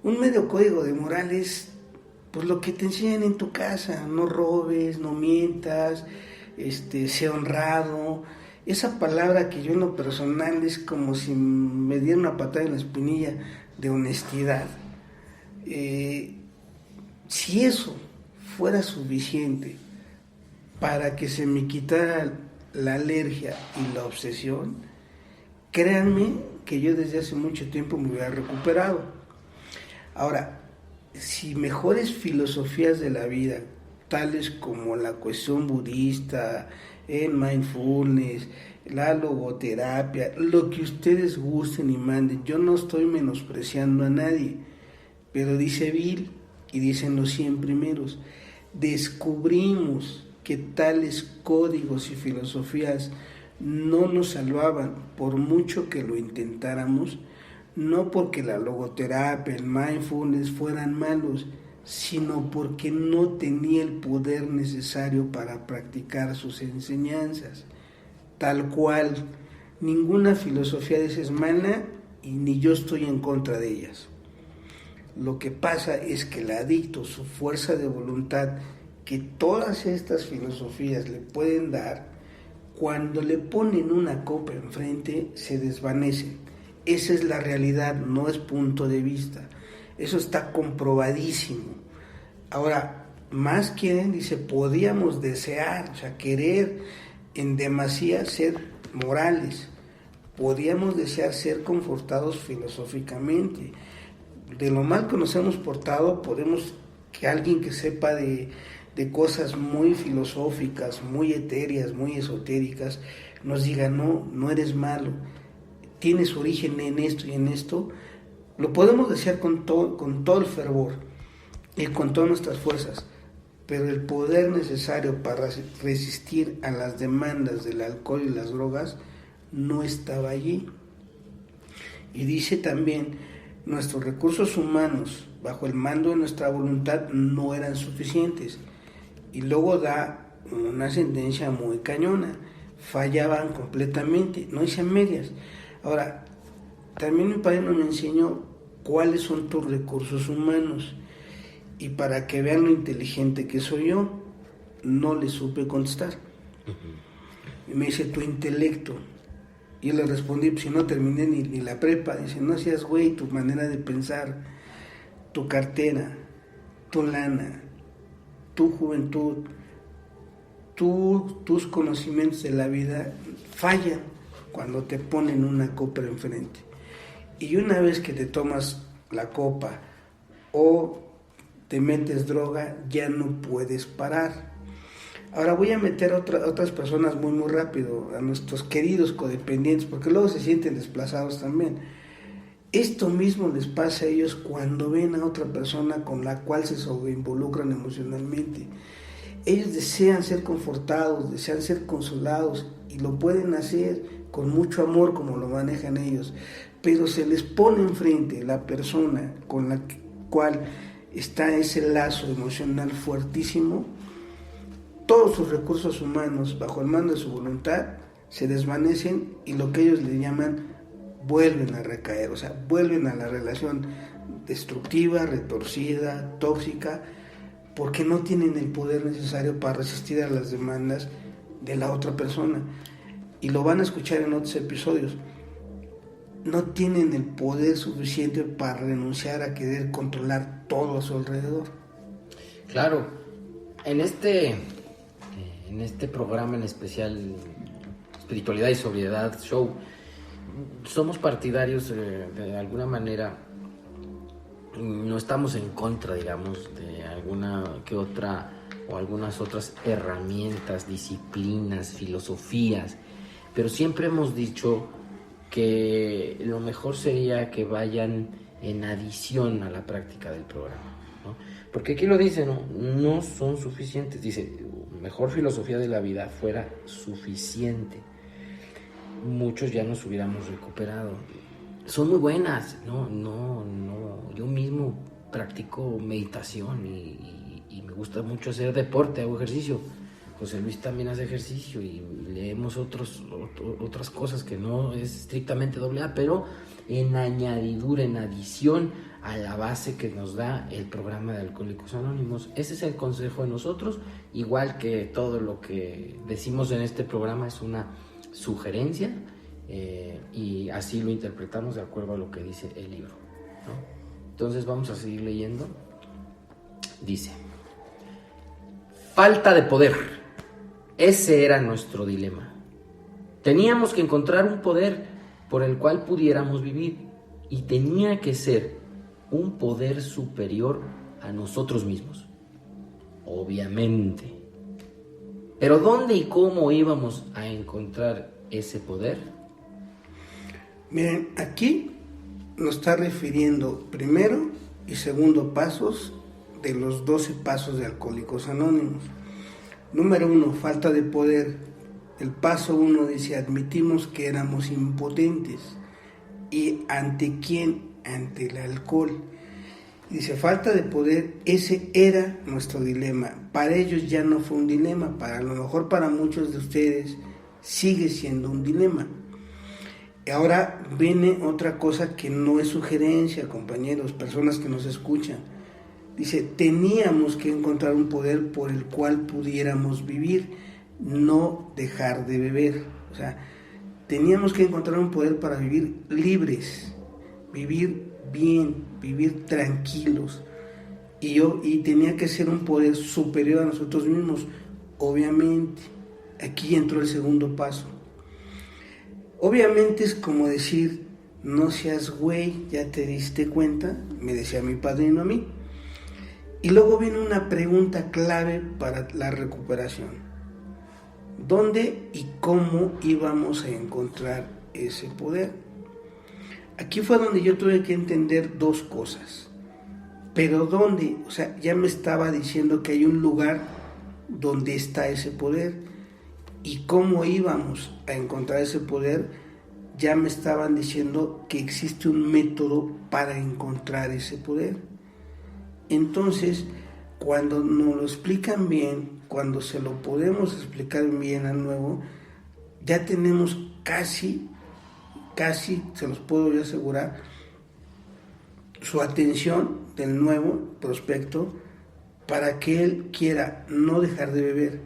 un medio código de moral es pues lo que te enseñan en tu casa: no robes, no mientas, sé honrado. Esa palabra que yo en lo personal es como si me diera una patada en la espinilla de honestidad. Si eso fuera suficiente para que se me quitara la alergia y la obsesión, créanme que yo desde hace mucho tiempo me hubiera recuperado. Ahora, si mejores filosofías de la vida, tales como la cuestión budista, el mindfulness, la logoterapia, lo que ustedes gusten y manden, yo no estoy menospreciando a nadie, pero dice Bill y dicen los 100 primeros, descubrimos que tales códigos y filosofías no nos salvaban por mucho que lo intentáramos, no porque la logoterapia, el mindfulness fueran malos, sino porque no tenía el poder necesario para practicar sus enseñanzas. Tal cual, ninguna filosofía de esa es mala y ni yo estoy en contra de ellas. Lo que pasa es que el adicto, su fuerza de voluntad, que todas estas filosofías le pueden dar, cuando le ponen una copa enfrente, se desvanecen. Esa es la realidad, no es punto de vista. Eso está comprobadísimo. Ahora, más quieren, dice, podíamos desear, o sea, querer en demasía ser morales. Podíamos desear ser confortados filosóficamente. De lo mal que nos hemos portado, podemos que alguien que sepa de cosas muy filosóficas, muy etéreas, muy esotéricas, nos diga, no eres malo, tienes origen en esto y en esto. Lo podemos desear con todo el fervor y con todas nuestras fuerzas, pero el poder necesario para resistir a las demandas del alcohol y las drogas no estaba allí. Y dice también, nuestros recursos humanos bajo el mando de nuestra voluntad no eran suficientes. Y luego da una sentencia muy cañona, fallaban completamente, no hice medias. Ahora, también mi padrino me enseñó cuáles son tus recursos humanos, y para que vean lo inteligente que soy yo, no le supe contestar. Y me dice, tu intelecto. Y yo le respondí, pues si no terminé ni la prepa. Dice, no seas güey, tu manera de pensar, tu cartera, tu lana, tu juventud, tus conocimientos de la vida fallan cuando te ponen una copa enfrente. Y una vez que te tomas la copa o te metes droga, ya no puedes parar. Ahora voy a meter a otras personas muy rápido, a nuestros queridos codependientes, porque luego se sienten desplazados también. Esto mismo les pasa a ellos cuando ven a otra persona con la cual se sobreinvolucran emocionalmente. Ellos desean ser confortados, desean ser consolados, y lo pueden hacer con mucho amor como lo manejan ellos, pero se les pone enfrente la persona con la cual está ese lazo emocional fuertísimo. Todos sus recursos humanos, bajo el mando de su voluntad, se desvanecen, y lo que ellos le llaman vuelven a recaer, o sea, vuelven a la relación destructiva, retorcida, tóxica, porque no tienen el poder necesario para resistir a las demandas de la otra persona. Y lo van a escuchar en otros episodios. No tienen el poder suficiente para renunciar a querer controlar todo a su alrededor. Claro, en este programa en especial, Espiritualidad y Sobriedad Show, somos partidarios de alguna manera, no estamos en contra, digamos, de alguna que otra o algunas otras herramientas, disciplinas, filosofías, pero siempre hemos dicho que lo mejor sería que vayan en adición a la práctica del programa, ¿no? Porque aquí lo dice, no son suficientes. Dice, mejor filosofía de la vida fuera suficiente, muchos ya nos hubiéramos recuperado. Son muy buenas, yo mismo practico meditación y me gusta mucho hacer deporte, hago ejercicio. José Luis también hace ejercicio y leemos otras cosas que no es estrictamente AA, pero en añadidura, en adición a la base que nos da el programa de Alcohólicos Anónimos. Ese es el consejo de nosotros, igual que todo lo que decimos en este programa es una sugerencia, y así lo interpretamos de acuerdo a lo que dice el libro, ¿no? Entonces vamos a seguir leyendo. Dice, falta de poder. Ese era nuestro dilema. Teníamos que encontrar un poder por el cual pudiéramos vivir, y tenía que ser un poder superior a nosotros mismos, obviamente. Pero ¿dónde y cómo íbamos a encontrar ese poder? Miren, aquí nos está refiriendo primero y segundo pasos de los 12 pasos de Alcohólicos Anónimos. Número 1, falta de poder. El paso 1 dice, admitimos que éramos impotentes. ¿Y ante quién? Ante el alcohol. Dice, falta de poder, ese era nuestro dilema. Para ellos ya no fue un dilema, a lo mejor para muchos de ustedes sigue siendo un dilema. Ahora viene otra cosa que no es sugerencia, compañeros, personas que nos escuchan. Dice, teníamos que encontrar un poder por el cual pudiéramos vivir, no dejar de beber. O sea, teníamos que encontrar un poder para vivir libres, vivir bien, vivir tranquilos. Y tenía que ser un poder superior a nosotros mismos. Obviamente, aquí entró el segundo paso. Obviamente es como decir, no seas güey, ya te diste cuenta, me decía mi padrino a mí. Y luego viene una pregunta clave para la recuperación. ¿Dónde y cómo íbamos a encontrar ese poder? Aquí fue donde yo tuve que entender dos cosas. Pero ¿dónde? O sea, ya me estaba diciendo que hay un lugar donde está ese poder. ¿Y cómo íbamos a encontrar ese poder? Ya me estaban diciendo que existe un método para encontrar ese poder. Entonces, cuando nos lo explican bien, cuando se lo podemos explicar bien al nuevo, ya tenemos casi, se los puedo yo asegurar, su atención del nuevo prospecto para que él quiera no dejar de beber,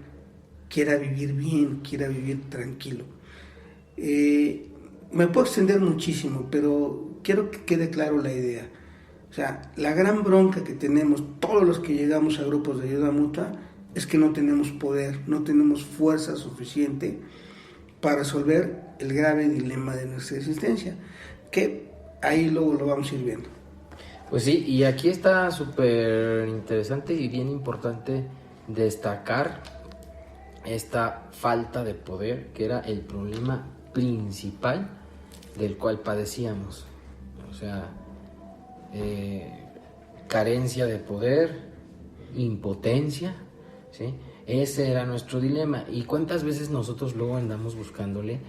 quiera vivir bien, quiera vivir tranquilo. Me puedo extender muchísimo, pero quiero que quede claro la idea. O sea, la gran bronca que tenemos todos los que llegamos a grupos de ayuda mutua es que no tenemos poder, no tenemos fuerza suficiente para resolver el grave dilema de nuestra existencia, que ahí luego lo vamos a ir viendo. Pues sí, y aquí está súper interesante y bien importante destacar esta falta de poder, que era el problema principal del cual padecíamos. O sea, carencia de poder, impotencia, ¿sí? Ese era nuestro dilema. Y cuántas veces nosotros luego andamos buscándole,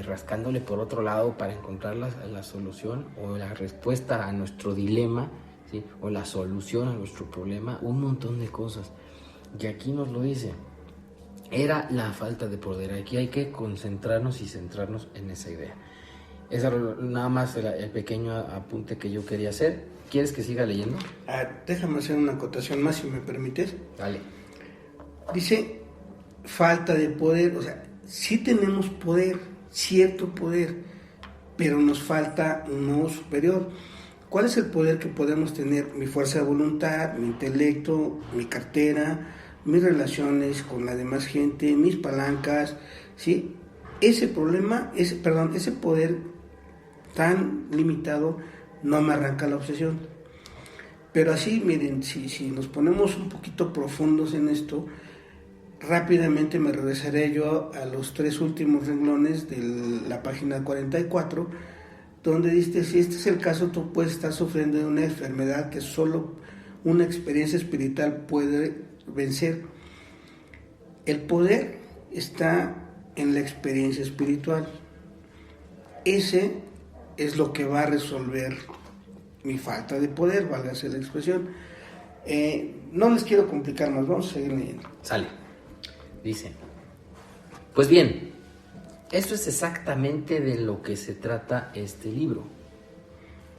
rascándole por otro lado para encontrar la solución o la respuesta a nuestro dilema, ¿sí? O la solución a nuestro problema, un montón de cosas. Y aquí nos lo dice, era la falta de poder. Aquí hay que concentrarnos y centrarnos en esa idea. Ese era nada más el pequeño apunte que yo quería hacer. ¿Quieres que siga leyendo? Déjame hacer una acotación más, si me permites. Dale. Dice, falta de poder, o sea, sí tenemos poder, cierto poder, pero nos falta un nuevo superior. ¿Cuál es el poder que podemos tener? Mi fuerza de voluntad, mi intelecto, mi cartera, mis relaciones con la demás gente, mis palancas, ¿sí? Ese poder tan limitado no me arranca la obsesión. Pero así, miren, si nos ponemos un poquito profundos en esto, rápidamente me regresaré yo a los 3 últimos renglones de la página 44, donde dice, si este es el caso, tú puedes estar sufriendo de una enfermedad que solo una experiencia espiritual puede vencer. El poder está en la experiencia espiritual. Ese es lo que va a resolver mi falta de poder, válgase la expresión. No les quiero complicar más, vamos a seguir leyendo. Sale. Dice, pues bien, eso es exactamente de lo que se trata este libro.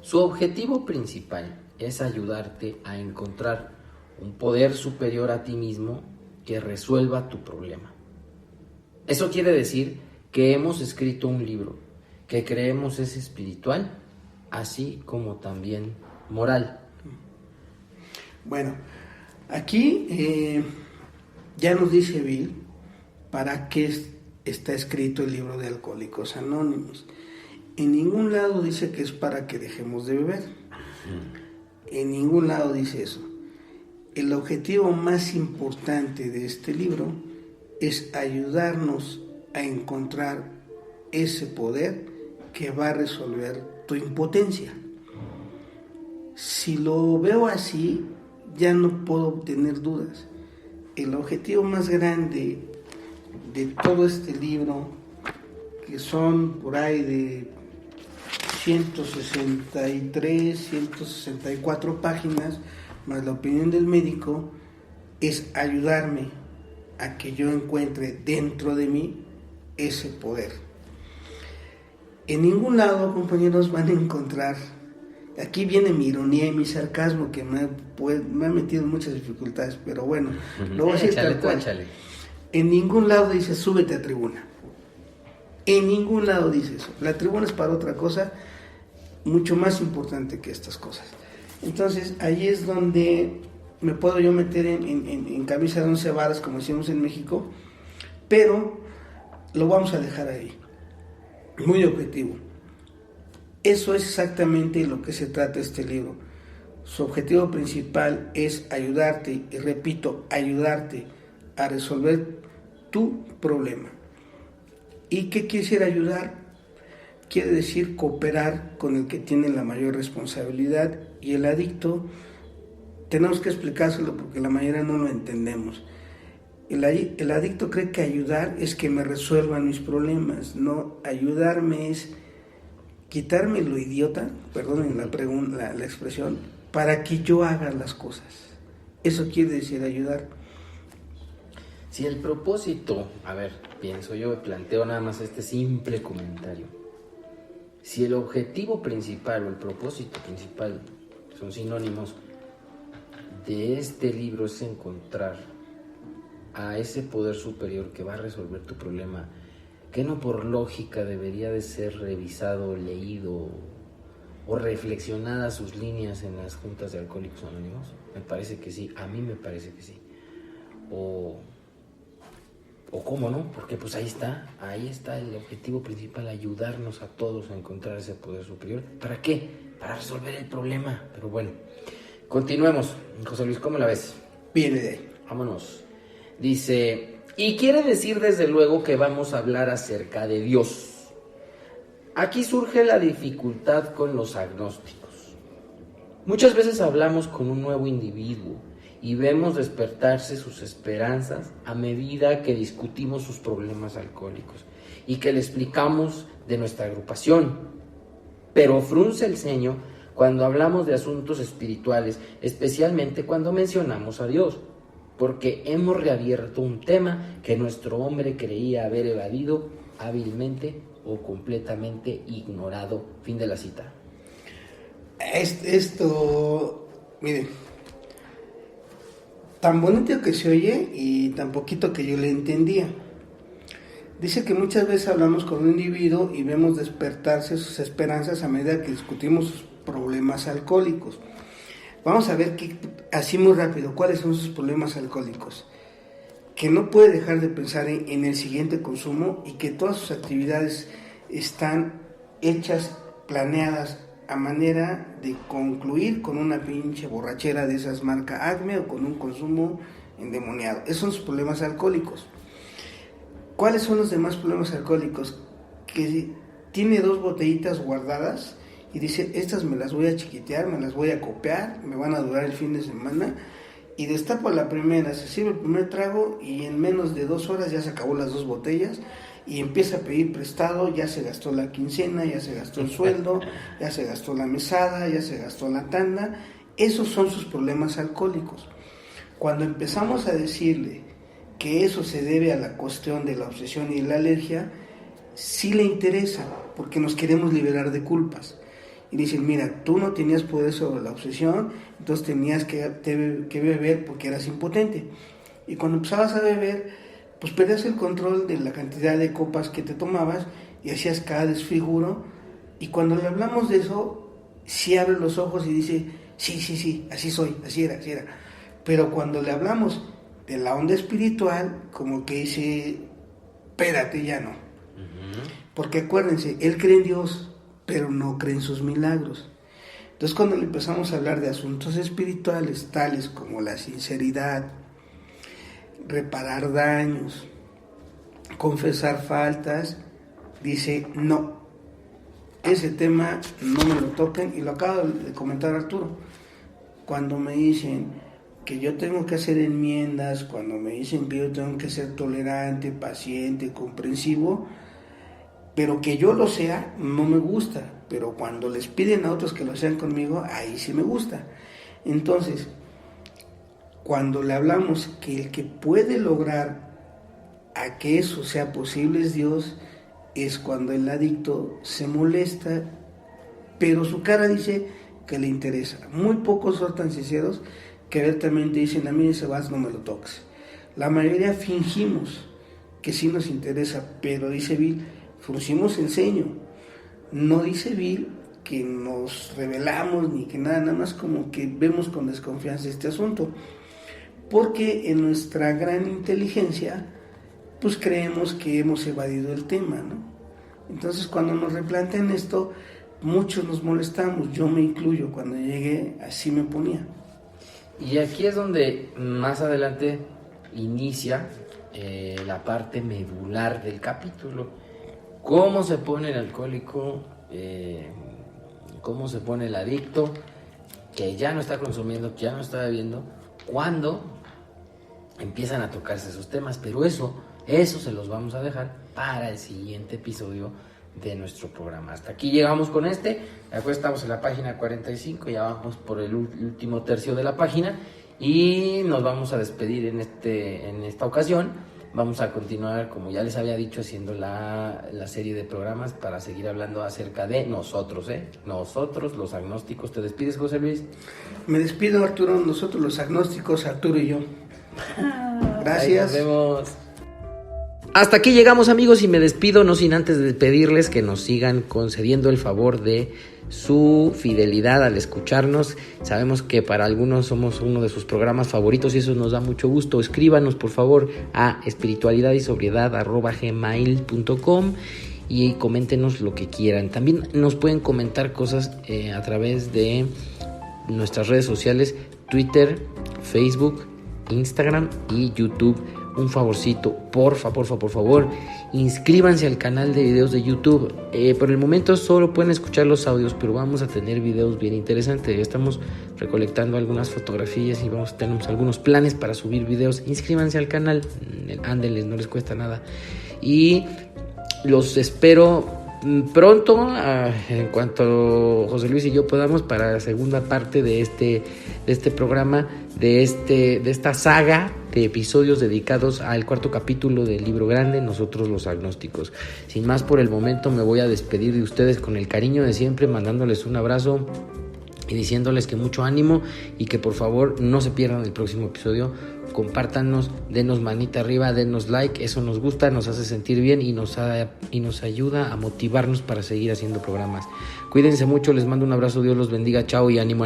Su objetivo principal es ayudarte a encontrar un poder superior a ti mismo que resuelva tu problema. Eso quiere decir que hemos escrito un libro que creemos es espiritual, así como también moral. Bueno, aquí ya nos dice Bill para qué está escrito el libro de Alcohólicos Anónimos. En ningún lado dice que es para que dejemos de beber. En ningún lado dice eso. El objetivo más importante de este libro es ayudarnos a encontrar ese poder que va a resolver tu impotencia. Si lo veo así, ya no puedo tener dudas. El objetivo más grande de todo este libro, que son por ahí de 163, 164 páginas, más la opinión del médico, es ayudarme a que yo encuentre dentro de mí ese poder. En ningún lado, compañeros, van a encontrar, aquí viene mi ironía y mi sarcasmo que me ha metido en muchas dificultades, pero bueno, lo voy a decir tal cual. En ningún lado dice súbete a tribuna. En ningún lado dice eso. La tribuna es para otra cosa mucho más importante que estas cosas. Entonces, ahí es donde me puedo yo meter en camisa de 11 varas, como decimos en México, pero lo vamos a dejar ahí. Muy objetivo. Eso es exactamente lo que se trata este libro. Su objetivo principal es ayudarte, y repito, ayudarte a resolver tu problema. ¿Y qué quiere decir ayudar? Quiere decir cooperar con el que tiene la mayor responsabilidad, y el adicto tenemos que explicárselo porque la mayoría no lo entendemos. El adicto cree que ayudar es que me resuelvan mis problemas. No, ayudarme es quitarme lo idiota, perdonen la expresión, para que yo haga las cosas. Eso quiere decir ayudar. Si el propósito, pienso yo, planteo nada más este simple comentario. Si el objetivo principal o el propósito principal son sinónimos de este libro es encontrar a ese poder superior que va a resolver tu problema, que no por lógica debería de ser revisado, leído o reflexionadas sus líneas en las juntas de Alcohólicos Anónimos, me parece que sí, a mí me parece que sí. O cómo no, porque pues ahí está el objetivo principal, ayudarnos a todos a encontrar ese poder superior. ¿Para qué? Para resolver el problema. Pero bueno, continuemos. José Luis, ¿cómo la ves? Viene de ahí. Vámonos. Dice, y quiere decir desde luego que vamos a hablar acerca de Dios. Aquí surge la dificultad con los agnósticos. Muchas veces hablamos con un nuevo individuo y vemos despertarse sus esperanzas a medida que discutimos sus problemas alcohólicos y que le explicamos de nuestra agrupación. Pero frunce el ceño cuando hablamos de asuntos espirituales, especialmente cuando mencionamos a Dios, porque hemos reabierto un tema que nuestro hombre creía haber evadido hábilmente o completamente ignorado. Fin de la cita. Esto, miren, tan bonito que se oye y tan poquito que yo le entendía. Dice que muchas veces hablamos con un individuo y vemos despertarse sus esperanzas a medida que discutimos sus problemas alcohólicos. Vamos a ver así muy rápido, ¿cuáles son sus problemas alcohólicos? Que no puede dejar de pensar en el siguiente consumo y que todas sus actividades están hechas, planeadas a manera de concluir con una pinche borrachera de esas marca Acme o con un consumo endemoniado. Esos son sus problemas alcohólicos. ¿Cuáles son los demás problemas alcohólicos? Que tiene 2 botellitas guardadas y dice, estas me las voy a chiquitear, me las voy a copiar, me van a durar el fin de semana, y destapa la primera, se sirve el primer trago y en menos de 2 horas ya se acabó las 2 botellas y empieza a pedir prestado, ya se gastó la quincena, ya se gastó el sueldo, ya se gastó la mesada, ya se gastó la tanda. Esos son sus problemas alcohólicos. Cuando empezamos a decirle que eso se debe a la cuestión de la obsesión y la alergia, sí le interesa, porque nos queremos liberar de culpas. Y dicen, mira, tú no tenías poder sobre la obsesión, entonces tenías que beber porque eras impotente. Y cuando empezabas a beber, pues perdías el control de la cantidad de copas que te tomabas y hacías cada desfiguro. Y cuando le hablamos de eso, sí abre los ojos y dice, sí, así soy, así era. Pero cuando le hablamos de la onda espiritual, como que dice, espérate, ya no. Porque acuérdense, él cree en Dios, pero no cree en sus milagros. Entonces cuando le empezamos a hablar de asuntos espirituales, tales como la sinceridad, reparar daños, confesar faltas, dice, no, ese tema no me lo toquen. Y lo acaba de comentar Arturo. Cuando me dicen que yo tengo que hacer enmiendas, cuando me dicen que yo tengo que ser tolerante, paciente, comprensivo, pero que yo lo sea, no me gusta. Pero cuando les piden a otros que lo sean conmigo, ahí sí me gusta. Entonces, cuando le hablamos que el que puede lograr a que eso sea posible es Dios, es cuando el adicto se molesta, pero su cara dice que le interesa. Muy pocos son tan sinceros que abiertamente dicen, a mí ese vas no me lo toques. La mayoría fingimos que sí nos interesa, pero dice Bill, fruncimos el ceño. No dice Bill que nos rebelamos ni que nada más como que vemos con desconfianza este asunto, porque en nuestra gran inteligencia pues creemos que hemos evadido el tema, ¿no? Entonces cuando nos replantean esto, muchos nos molestamos, yo me incluyo, cuando llegué así me ponía. Y aquí es donde más adelante inicia la parte medular del capítulo. ¿Cómo se pone el alcohólico? ¿Cómo se pone el adicto? Que ya no está consumiendo, que ya no está bebiendo. ¿Cuándo empiezan a tocarse esos temas? Pero eso se los vamos a dejar para el siguiente episodio de nuestro programa. Hasta aquí llegamos con este. Después estamos en la página 45, ya vamos por el último tercio de la página. y nos vamos a despedir en esta ocasión. Vamos a continuar, como ya les había dicho, haciendo la serie de programas para seguir hablando acerca de nosotros, nosotros los agnósticos. ¿Te despides, José Luis? Me despido, Arturo, nosotros los agnósticos, Arturo y yo. Gracias. Ahí nos vemos. Hasta aquí llegamos, amigos, y me despido, no sin antes de pedirles que nos sigan concediendo el favor de su fidelidad al escucharnos. Sabemos que para algunos somos uno de sus programas favoritos y eso nos da mucho gusto. Escríbanos, por favor, a espiritualidadysobriedad@gmail.com y coméntenos lo que quieran. También nos pueden comentar cosas a través de nuestras redes sociales: Twitter, Facebook, Instagram y YouTube. Un favorcito, por favor, inscríbanse al canal de videos de YouTube. Por el momento solo pueden escuchar los audios, pero vamos a tener videos bien interesantes. Ya estamos recolectando algunas fotografías y tenemos algunos planes para subir videos. Inscríbanse al canal, ándenles, no les cuesta nada. Y los espero pronto, en cuanto José Luis y yo podamos, para la segunda parte de este programa, de esta saga de episodios dedicados al cuarto capítulo del libro grande, Nosotros los Agnósticos. Sin más por el momento, me voy a despedir de ustedes con el cariño de siempre, mandándoles un abrazo y diciéndoles que mucho ánimo y que por favor no se pierdan el próximo episodio. Compártanos, denos manita arriba, denos like, eso nos gusta, nos hace sentir bien y nos ayuda a motivarnos para seguir haciendo programas. Cuídense mucho, les mando un abrazo, Dios los bendiga, chao y ánimo.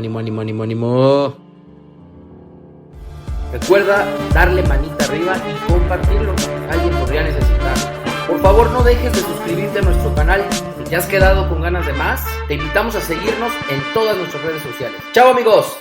Recuerda darle manita arriba y compartirlo, alguien podría necesitar. Por favor, no dejes de suscribirte a nuestro canal. Si te has quedado con ganas de más, te invitamos a seguirnos en todas nuestras redes sociales. ¡Chao, amigos!